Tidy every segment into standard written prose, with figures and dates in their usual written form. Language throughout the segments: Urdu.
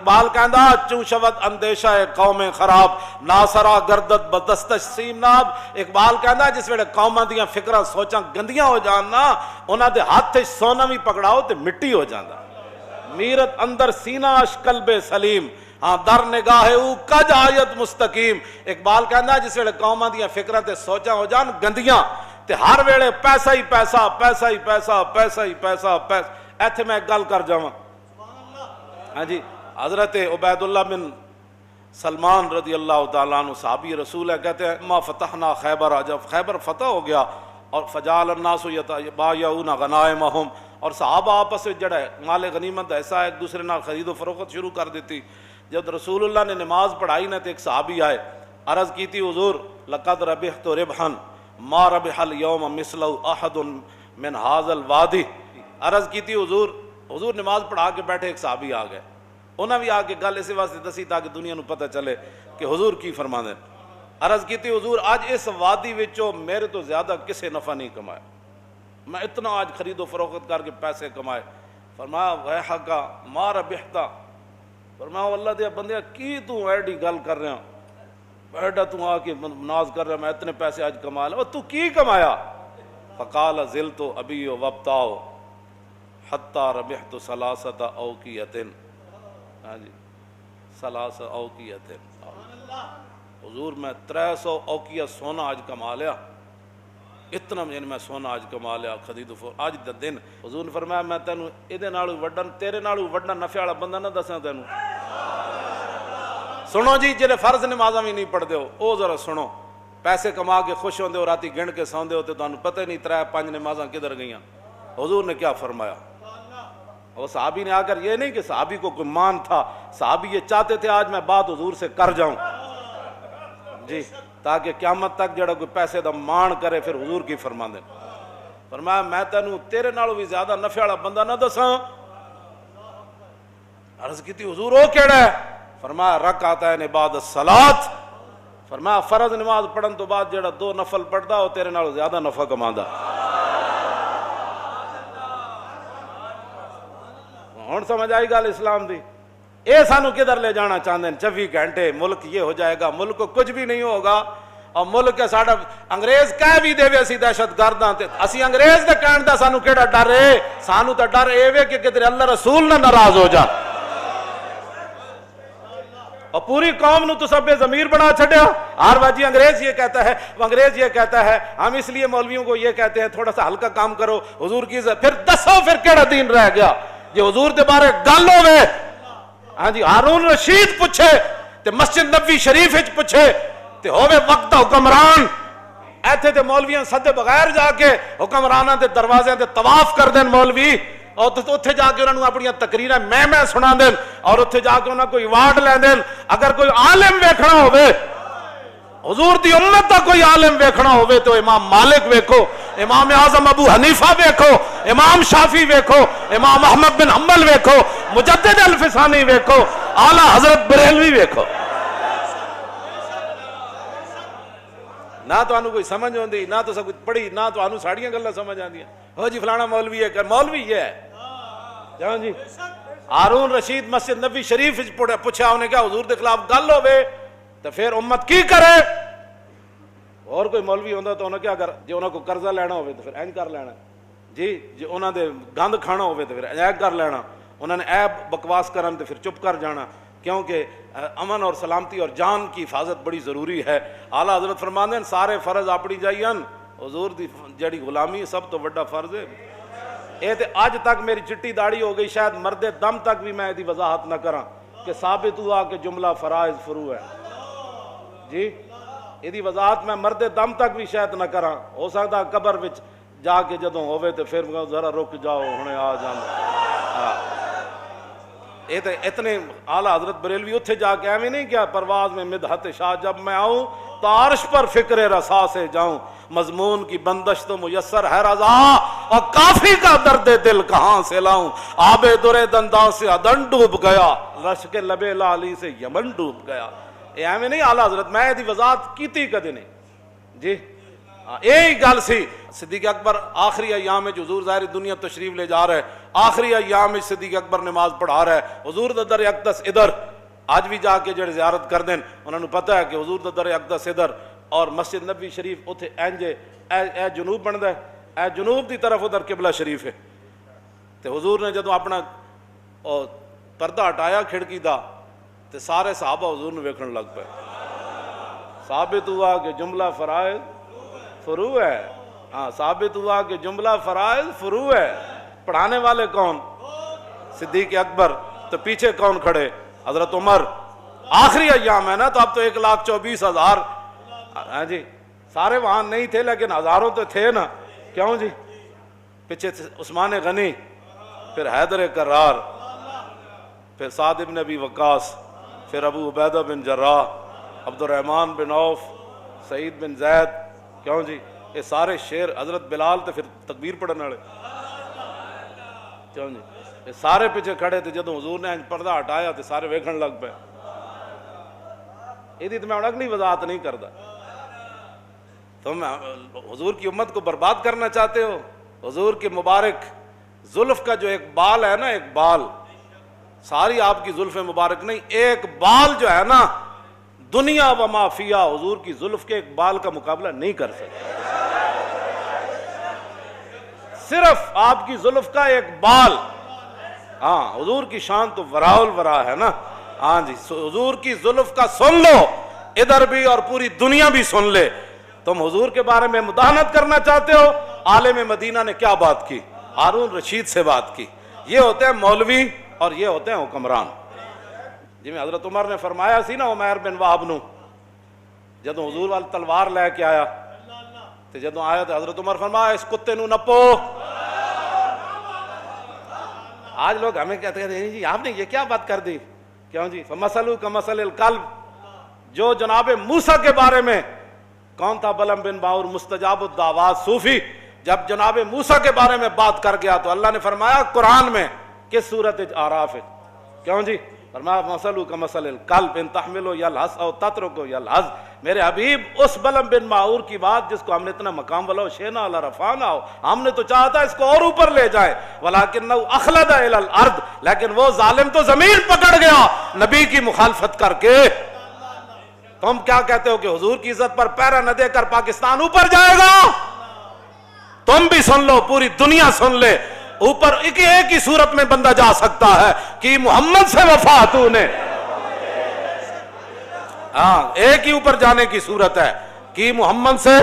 اقبال کہندا چوں شود اندیشہ قوم خراب ناسرا گردت بدستش سیم ناب. اقبال کہندا جس ویلے قوماں دیاں فکراں سوچاں گندیاں ہو جان نا انہاں دے ہاتھ وچ سونا بھی پکڑاؤ تے مٹی ہو جاندا. میرت اندر سینہ اش قلب سلیم ہاں در نگاہ او کج آیت مستقیم. اقبال کہندا جس ویلے قوماں دیاں فکراں تے سوچاں ہو جان گندیاں تے ہر ویلے پیسہ ہی پیسہ پیسہ ہی پیسہ پیسہ ہی پیسہ پیسہ. ایتھے میں ایک گل کر جاواں. ہاں جی حضرت عبید اللہ بن سلمان رضی اللہ تعالیٰ عنہ صحابی رسول ہے، کہتے ہیں ما فتحنا خیبر، جب خیبر فتح ہو گیا اور فجعل الناس یتبایعون غنائمہم اور صحابہ آپس میں جڑا ہے مال غنیمت ایسا ایک دوسرے نال خرید و فروخت شروع کر دیتی. جب رسول اللہ نے نماز پڑھائی نا تو ایک صحابی آئے، عرض کی تھی حضور لقد ربحت ربحا ما ربح اليوم مثلہ احد من هذا الوادی. عرض کی تھی حضور نماز پڑھا کے بیٹھے ایک صحابی آ گئے، انہاں بھی آ کے گل اسی واسطے دسی تاکہ دنیا نو پتہ چلے کہ حضور کی فرماندے. عرض کی تھی حضور آج اس وادی وچوں میرے تو زیادہ کسے نفع نہیں کمایا، میں اتنا آج خرید و فروخت کر کے پیسے کمائے. فرمایا ویحکا ما ربحتا، فرمایا اللہ دے بندے کی تو ایڈی گل کر رہا ایڈا تو آ کے ناز کر رہا میں اتنے پیسے آج کما لیا، تو کی کمایا؟ فقال زلت ابی وابتاؤ حتی ربحت ثلاثۃ اوقیۃ. ہاں جی ثلاث اوقیۃ. حضور میں 300 اوقیہ سونا آج کما لیا، اتنا یعنی میں سونا آج کما لیا خرید و فروخت آج دا دن. حضور نے فرمایا میں تینوں ایدے نالوں وڈا تیرے نالوں وڈا نفع والا بندہ نہ دساں تینوں. سنو جی جڑے فرض نمازاں بھی نہیں پڑھدے ہو او ذرا سنو، پیسے کما کے خوش ہوندے ہو راتی گن کے سوندے ہو تے تانوں پتہ نہیں 3-5 نمازاں کدھر گئیاں. حضور نے کیا فرمایا؟ اور صحابی نے آ کر یہ نہیں کہ صحابی کو کوئی مان تھا، صحابی یہ چاہتے تھے آج میں بات حضور سے کر جاؤں جی تاکہ قیامت تک جڑا کوئی پیسے دا مان کرے پھر حضور کی فرما دے. فرمایا میں تینوں تیرے نالوں بھی زیادہ نفع والا بندہ نہ دساں. عرض کی تھی حضور او کیڑا ہے؟ فرمایا رکعتین بعد الصلاۃ. فرمایا فرض نماز پڑھن تو بعد جڑا 2 نفل پڑھدا او تیرے نالوں زیادہ نفع کماندا. ہن سمجھ آئی گل اسلام دی؟ اے سانو کدھر لے جانا چاہتے ہیں 24 گھنٹے ملک یہ ہو جائے گا، ملک کو کچھ بھی نہیں ہوگا. اور ملک ہے ساڈا انگریز کہہ بھی دے اسی دہشت گرد ہاں تے اسی انگریز دے کہن دا سانو کیڑا ڈر ہے؟ سانو تے ڈر اے وے کہ کدھر اللہ رسول نہ ناراض ہو جا. اور پوری قوم نو تو سب ضمیر بنا چھڈیا. ہر واجی انگریز یہ کہتا ہے، انگریز یہ کہتا ہے، ہم اس لیے مولویوں کو یہ کہتے ہیں تھوڑا سا ہلکا کام کرو حضور کی عزت. پھر دسو پھر کیڑا دین رہ گیا جی حضور دے بارے گل ہوے؟ ہاں جی ہارون رشید پوچھے تے مسجد نبوی شریف وچ پوچھے تے ہوے وقت حکمران ایتھے تے مولویاں سدے بغیر جا کے حکمراناں دے دروازے تے طواف کر دین مولوی، اور اتھے جا کے انہاں نوں اپنی تقریراں میں سنا دین اور اتھے جا کے انہاں کو ایوارڈ لے دین. اگر کوئی عالم ویکھنا ہوے حضور دی امت دا کوئی عالم ویکھنا ہوے تو امام مالک ویکھو، امام اعظم ابو حنیفہ ویکھو، امام شافعی ویکھو، امام احمد بن حنبل ویکھو، مجدد الفسانی ویکھو، اعلیٰ حضرت بریلوی ویکھو. نہ تو انہوں کوئی سمجھ ہوندی، نہ تو سب کچھ پڑھی، نہ تو انہوں ساڑیاں گلہ سمجھ آندیاں. ہو جی فلانا مولوی ہے کر مولوی یہ ہے. جہاں جی ہارون رشید مسجد نبی شریف پوچھا انہیں کیا حضور دے خلاف گل ہوئے تو پھر امت کی کرے؟ اور کوئی مولوی ہوندہ تو انہوں کیا کر جی انہوں کو قرضہ لینا ہوئے تو پھر اینج کر لینا جی انہوں دے گند کھانا ہوئے تو پھر اینج کر لینا، انہوں نے عیب بکواس کرن تو پھر چپ کر جانا، کیونکہ امن اور سلامتی اور جان کی حفاظت بڑی ضروری ہے. اعلیٰ حضرت فرماندے ہیں سارے فرض اپنی جائین حضور دی جڑی غلامی سب تو بڑا فرض ہے. اے تے آج تک میری چٹی داڑھی ہو گئی، شاید مرد دم تک بھی میں دی وضاحت نہ کراں کہ ثابت ہوا کہ جملہ فرائض فرو ہے جی. یہ وضاحت میں مرد دم تک بھی شاید نہ کراں. ہو سکتا قبر وچ جا کے جدوں ہوئے تو پھر ذرا رک جاؤ ہنے آ جانا. یہ تو اتنے اعلیٰ حضرت بریلوی اتھے جا کے ایویں نہیں کیا پرواز میں مدحت شاہ جب میں آؤں تو عرش پر فکر رسا سے جاؤں، مضمون کی بندش تو میسر ہے رضا اور کافی کا درد دل کہاں سے لاؤں. آب در دنداں سے ادن ڈوب گیا، رش کے لبے لالی سے یمن ڈوب گیا. یہ ایویں نہیں اعلیٰ حضرت میں دی وضاحت کیتی کدے نہیں جی. یہی گل سی صدیق اکبر آخری ایام میں حضور ظاہری دنیا تشریف لے جا رہے آخری ایام میں صدیق اکبر نماز پڑھا رہا ہے، حضور دا در اقدس ادھر، آج بھی جا کے جڑے زیارت کر دیں انہوں نے پتہ ہے کہ حضور دا در اقدس ادھر اور مسجد نبی شریف اتھے اینجے اے جنوب بندا ہے، اے جنوب دی طرف ادھر قبلہ شریف ہے۔ تے حضور نے جدوں اپنا پردہ ہٹایا کھڑکی دا تے سارے صحابہ حضور نے ویکھن لگ پے، ثابت ہوا کہ جملہ فرائض فروع ہے، ہاں ثابت ہوا کہ جملہ فرائض فروع ہے۔ پڑھانے والے کون؟ صدیق اکبر، تو پیچھے کون کھڑے؟ حضرت عمر۔ آخری ایام ہے نا، تو اب تو 1,24,000 ہاں جی سارے وہاں نہیں تھے لیکن ہزاروں تو تھے نا، کیوں جی؟ پیچھے عثمان غنی، پھر حیدر کرار، پھر سعد بن ابی وقاص، پھر ابو عبیدہ بن جراح، عبد الرحمن بن عوف، سعید بن زید، کیوں جی؟ یہ سارے شیر، حضرت بلال تو پھر تکبیر پڑھنے والے، کیوں جی؟ یہ سارے پیچھے کھڑے تھے، جدوں حضور نے پردہ ہٹایا تو سارے ویکھن لگ پے۔ یہ تو میں اگلی وضاحت نہیں کرتا۔ تم حضور کی امت کو برباد کرنا چاہتے ہو؟ حضور کے مبارک زلف کا جو ایک بال ہے نا، ایک بال، ساری آپ کی زلف مبارک نہیں، ایک بال جو ہے نا، دنیا و ما فیہا حضور کی زلف کے ایک بال کا مقابلہ نہیں کر سکتے۔ صرف آپ کی زلف کا ایک بال، ہاں حضور کی شان تو وراء الورا ہے نا، ہاں جی حضور کی زلف کا سن لو، ادھر بھی اور پوری دنیا بھی سن لے۔ تم حضور کے بارے میں مداحنت کرنا چاہتے ہو؟ عالم مدینہ نے کیا بات کی؟ ہارون رشید سے بات کی۔ یہ ہوتے ہیں مولوی اور یہ ہوتے ہیں حکمران۔ جی میں حضرت عمر نے فرمایا سی نا عمیر بن وہب نو، جدوں حضور والی تلوار لے کے آیا تو جدوں آیا تو حضرت عمر فرمایا اس کتے نو نپو۔ آج لوگ ہمیں کہتے ہیں جی آپ نے یہ کیا بات کر دی، کیوں جی؟ فمثلہ کمثل الکلب، جو جناب موسیٰ کے بارے میں کون تھا بلم بن باور مستجاب الدعوات صوفی، جب جناب موسیٰ کے بارے میں بات کر گیا تو اللہ نے فرمایا قرآن میں کس صورت اعراف ہے، کیوں جی؟ فرمایا مثلہ کمثل الکلب ان تحمل یلہث او تترک یلہث۔ میرے حبیب اس بلم بن باور کی بات جس کو ہم نے اتنا مقام والا شینا علی رفعنا ہو، ہم نے تو چاہتا ہے اس کو اور اوپر لے جائے، ولکنہ اخلد الی الارض، لیکن وہ ظالم تو زمین پکڑ گیا نبی کی مخالفت کر کے۔ تم کیا کہتے ہو کہ حضور کی عزت پر پیرا نہ دے کر پاکستان اوپر جائے گا؟ تم بھی سن لو، پوری دنیا سن لے، اوپر ایک ہی صورت میں بندہ جا سکتا ہے کہ محمد سے وفا تو نے، ہاں ایک ہی اوپر جانے کی صورت ہے کہ محمد سے،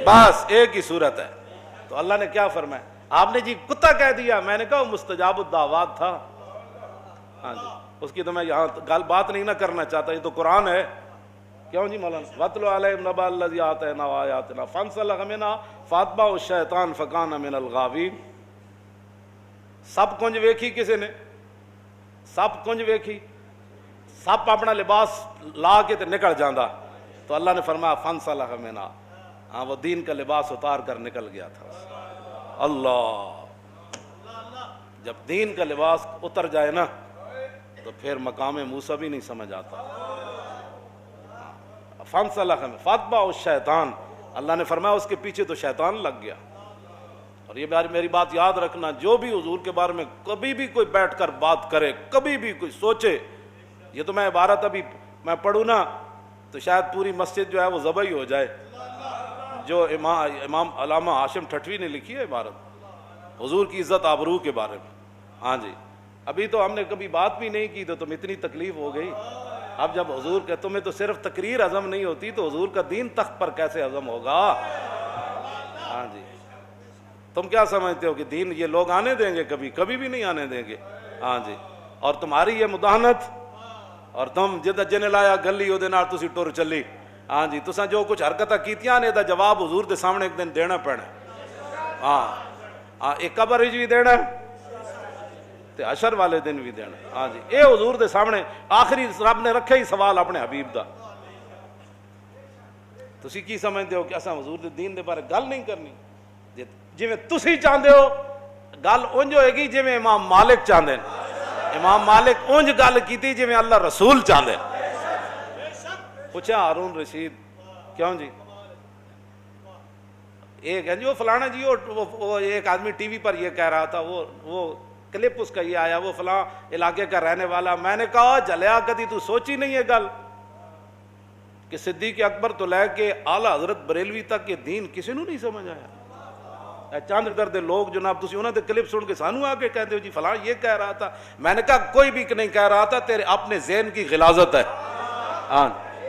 بس ایک ہی صورت ہے۔ تو اللہ نے کیا فرمایا؟ آپ نے جی کتا کہہ دیا، میں نے کہا وہ مستجاب الدعوات تھا، ہاں جی اس کی تو میں یہاں گل بات نہیں نہ کرنا چاہتا، یہ تو قرآن ہے، کیوں جی مولانا؟ وَاتْلُ عَلَيْهِمْ نَبَأَ الَّذِي آتَيْنَاهُ آيَاتِنَا فَانسَلَخَ مِنْهَا فَأَتْبَعَهُ الشَّيْطَانُ فَكَانَ مِنَ الْغَاوِينَ۔ سب کنج ویکھی کسی نے؟ سب کنج ویکھی؟ سب اپنا لباس لا کے تے نکل جاندا، تو اللہ نے فرمایا فَانسَلَخَ مِنْهَا، ہاں وہ دین کا لباس اتار کر نکل گیا تھا۔ اللہ، جب دین کا لباس اتر جائے نا تو پھر مقام موسیٰ بھی نہیں سمجھ آتا۔ فَانسَلَخَ فَأَتْبَعَهُ الشَّيْطَانُ، اللہ نے فرمایا اس کے پیچھے تو شیطان لگ گیا۔ اور یہ میری بات یاد رکھنا، جو بھی حضور کے بارے میں کبھی بھی کوئی بیٹھ کر بات کرے، کبھی بھی کوئی سوچے، یہ تو میں عبارت ابھی میں پڑھوں نا تو شاید پوری مسجد جو ہے وہ ذبح ہی ہو جائے، جو امام علامہ ہاشم ٹھٹوی نے لکھی ہے عبارت حضور کی عزت آبرو کے بارے میں، ہاں جی ابھی تو ہم نے کبھی بات بھی نہیں کی تو تم اتنی تکلیف ہو گئی۔ اب جب حضور کہ تمہیں تو صرف تقریر ہضم نہیں ہوتی تو حضور کا دین تخت پر کیسے ہضم ہوگا؟ ہاں جی تم کیا سمجھتے ہو کہ دین یہ لوگ آنے دیں گے؟ کبھی کبھی بھی نہیں آنے دیں گے، ہاں جی۔ اور تمہاری یہ مداحنت، اور تم جن لایا گلی وہ تسی ٹر چلی، ہاں جی تساں جو کچھ حرکتاں کیتیاں نے دا جواب حضور دے سامنے ایک دن دینا پینا، ہاں ایک قبر وچ بھی دینا تے حشر والے دن بھی دینا، ہاں جی اے حضور دے سامنے آخری رب نے رکھے ہی سوال اپنے حبیب دا۔ تسی کی سمجھتے ہو کہ اساں حضور دے دین دے بارے گل نہیں کرنی؟ جویں تسی چاہندے ہو گل اونج ہوئے گی جویں امام مالک چاہندے ہیں، امام مالک اونج گل کیتی جویں اللہ رسول چاہندے ہیں۔ پوچھا ہارون رشید کیوں جی ایک ہے جی وہ فلانا جی وہ ایک آدمی ٹی وی پر یہ کہہ رہا تھا، وہ کلپ اس کا یہ آیا، وہ فلاں علاقے کا رہنے والا. میں نے کہا جلیا کدی تو سوچی نہیں ہے گل کہ صدیق اکبر تو لے کے اعلیٰ حضرت بریلوی تک یہ دین کسی نو نہیں سمجھ آیا. چند درد لوگ جناب تسی انہوں نے کلپ سن کے سانو آ کے کہتے ہو جی فلاں یہ کہہ رہا تھا. میں نے کہا کوئی بھی نہیں کہہ رہا تھا، تیرے اپنے ذہن کی غلاظت ہے.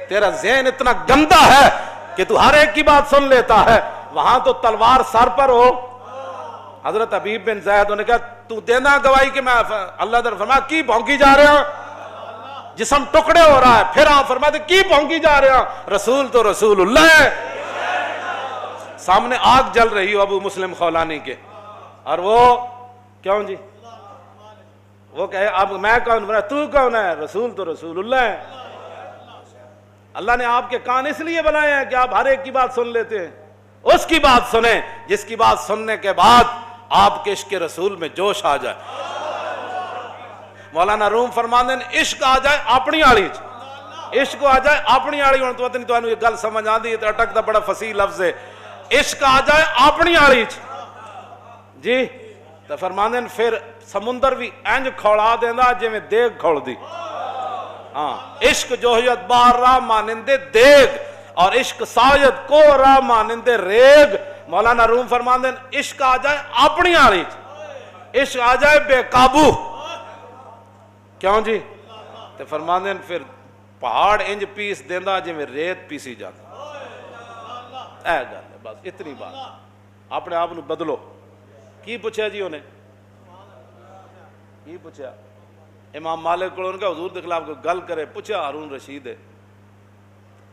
تیرا ذہن اتنا گندا ہے کہ تو ہر ایک کی بات سن لیتا ہے. وہاں تو تلوار سر پر ہو. حضرت حبیب بن زید نے کہا تو دینا گواہی کہ میں اللہ در فرمایا کی بھونکی جا رہے ہیں، جسم ٹکڑے ہو رہا ہے. پھر آپ فرماتے کی بھونکی جا رہے ہیں، رسول تو رسول اللہ ہے. سامنے آگ جل رہی ہو ابو مسلم خولانی کے، اور وہ کیوں جی وہ کہے اب میں کون بنا، تو کون ہے، رسول تو رسول اللہ ہے. اللہ نے آپ کے کان اس لیے بنائے ہیں کہ آپ ہر ایک کی بات سن لیتے ہیں. اس کی بات سنیں جس کی بات سننے کے بعد آپ کے عشق رسول میں جوش آ جائے. مولانا روم فرماندے نے عشق آ جائے اپنی آڑی چ، عشق آ جائے اپنی آڑی. ہوں تو یہ گل سمجھ آتی ہے تو اٹکتا بڑا فصیح لفظ ہے. عشق آ جائے اپنی آڑی چ جی تو فرماندے نے پھر سمندر بھی انج کھوڑا دینا جی میں دیگ کھوڑ دی. ہاں عشق جوہیت بار راہ مانندے دیگ، اور عشق ساید کو راہ مانندے ریگ. مولانا روم فرماندے نے عشق آ جائے اپنی آڑی چ، عشق آ جائے بے قابو. کیوں جی تو فرماندے نے پھر پہاڑ انج پیس دینا جی میں ریت پیسی جاتا. اے گل ہے بس اتنی بات. اپنے آپ نو بدلو. کی پوچھا جی انہیں کی پوچھا؟ امام مالک کو ان کا حضور کے خلاف کوئی گل کرے، پوچھا ہارون رشید ہے،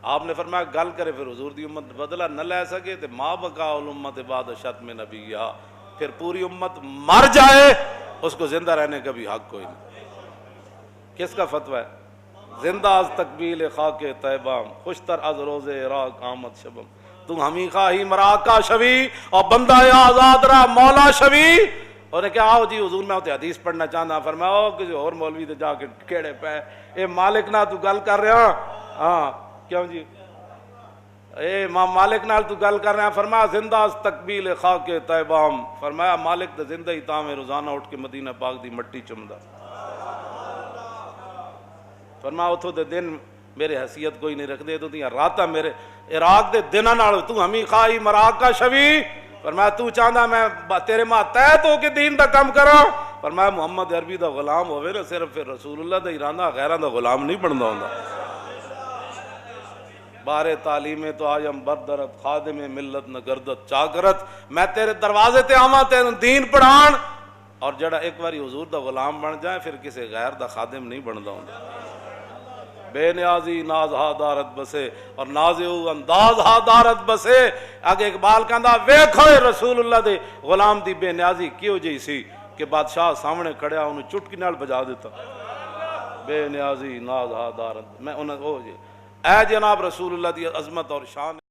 آپ نے فرمایا گل کرے پھر حضور دی امت بدلہ نہ لے سکے تو ما بقا الامت بعد شتم نبیہا، پھر پوری امت مر جائے اس کو زندہ رہنے کا بھی حق کوئی نہیں. کس کا فتویٰ ہے؟ زندہ از تقبیل خاک طیبہ، خوشتر از روز عراق آمد شبم. تم ہمیں خواہی مراکہ شوی اور بندہ آزاد را مولا شوی. اور نے کہا آؤ جی حضور میں ہوتے حدیث پڑھنا چاہتا. فرمایا کسی اور مولوی تے جا کے کیڑے پہ اے مالک نہ تو گل کر رہا. ہاں کیوں جی اے امام مالک نال تو گل کر رہے ہیں. فرمایا زندہ از تقبیل خاک طیبام. فرمایا مالک تے زندہ ہی تاں میں روزانہ اٹھ کے مدینہ پاک دی مٹی چمدا. فرمایا اتھو دے دن میرے حیثیت کوئی نہیں رکھ دے تو تیاں راتاں میرے عراق دے دناں نال تو ہمیں خواہی مراکہ شوی. فرمایا تو چاہندا میں تیرے ماں تحت ہو کے دین دا کم کراں. فرمایا محمد عربی دا غلام ہوئے نا صرف پھر رسول اللہ دا ایرانہ غیران دا غلام نہیں بندا ہوندا. بارے تعلیم تو آیم بردرت خادم ملت نہ گردت چاکرت. میں تیرے دروازے تے آواں تینوں دین پڑھان، اور جڑا ایک باری حضور دا غلام بن جائے پھر کسی غیر دا خادم نہیں بندا ہوندا. بے نیازی ناز ہا دارت بسے اور نازو انداز ہا دارت بسے. آگے اقبال کہندا ویکھو رسول اللہ دے غلام دی بے نیازی کیوں جی سی کہ بادشاہ سامنے کھڑیا انہوں چٹکی نال بجا دیتا. بے نیازی ناز ہا دارت. میں انہوں اے جناب رسول اللہ دی عظمت اور شان